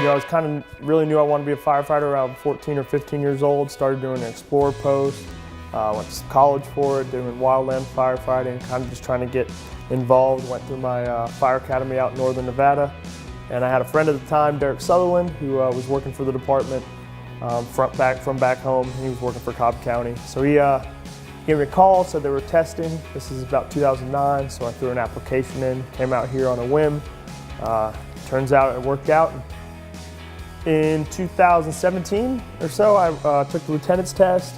I was really knew I wanted to be a firefighter around 14 or 15 years old. Started doing an Explorer post, went to college for it, doing wildland firefighting, kind of just trying to get involved. Went through my fire academy out in northern Nevada. And I had a friend at the time, Derek Sutherland, who was working for the department from back home. He was working for Cobb County. So he gave me a call, said they were testing. This is about 2009, so I threw an application in, came out here on a whim. Turns out it worked out. In 2017 or so, I took the lieutenant's test,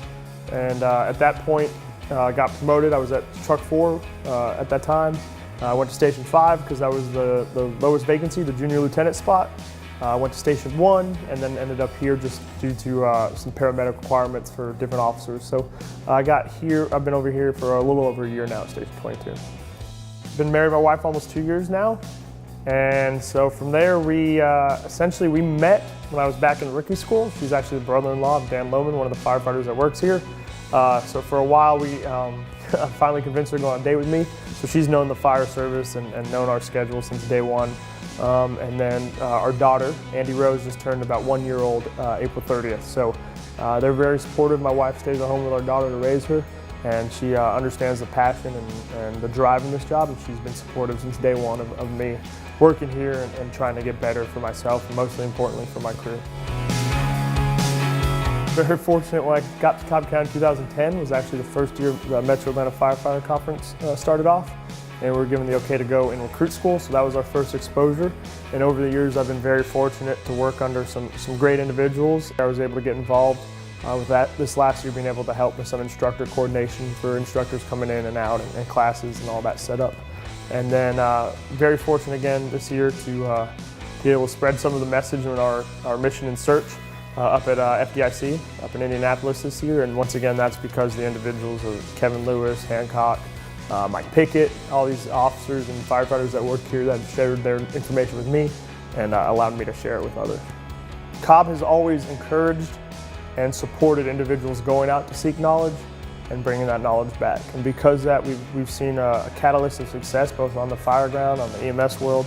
and at that point, got promoted. I was at Truck 4 at that time. I went to Station 5 because that was the lowest vacancy, the junior lieutenant spot. I went to Station 1 and then ended up here just due to some paramedic requirements for different officers. So I got here, I've been over here for a little over a year now at Station 22. Been married to my wife almost 2 years now. And so from there, we met when I was back in rookie school. She's actually the brother-in-law of Dan Lohman, one of the firefighters that works here. So for a while, I finally convinced her to go on a date with me. So she's known the fire service and known our schedule since day one. And then our daughter, Andy Rose, just turned about 1 year old April 30th. So they're very supportive. My wife stays at home with our daughter to raise her, and she understands the passion and the drive in this job, and she's been supportive since day one of me working here and trying to get better for myself, and mostly importantly for my crew. Very fortunate when I got to Cobb County in 2010 was actually the first year the Metro Atlanta Firefighter Conference started off, and we were given the okay to go in recruit school, so that was our first exposure. And over the years I've been very fortunate to work under some great individuals. I was able to get involved with that this last year, being able to help with some instructor coordination for instructors coming in and out and classes and all that set up. And then very fortunate again this year to be able to spread some of the message on our mission and search up at FDIC, up in Indianapolis this year. And once again, that's because the individuals of Kevin Lewis, Hancock, Mike Pickett, all these officers and firefighters that work here that have shared their information with me and allowed me to share it with others. Cobb has always encouraged and supported individuals going out to seek knowledge and bringing that knowledge back. And because of that, we've seen a catalyst of success both on the fire ground, on the EMS world,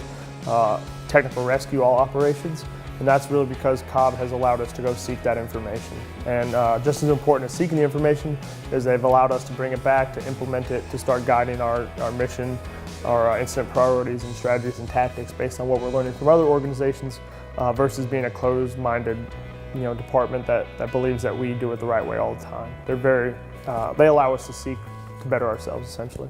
technical rescue, all operations. And that's really because Cobb has allowed us to go seek that information. And just as important as seeking the information is they've allowed us to bring it back, to implement it, to start guiding our mission, our incident priorities and strategies and tactics based on what we're learning from other organizations versus being a closed-minded department that believes that we do it the right way all the time. They allow us to seek to better ourselves, essentially.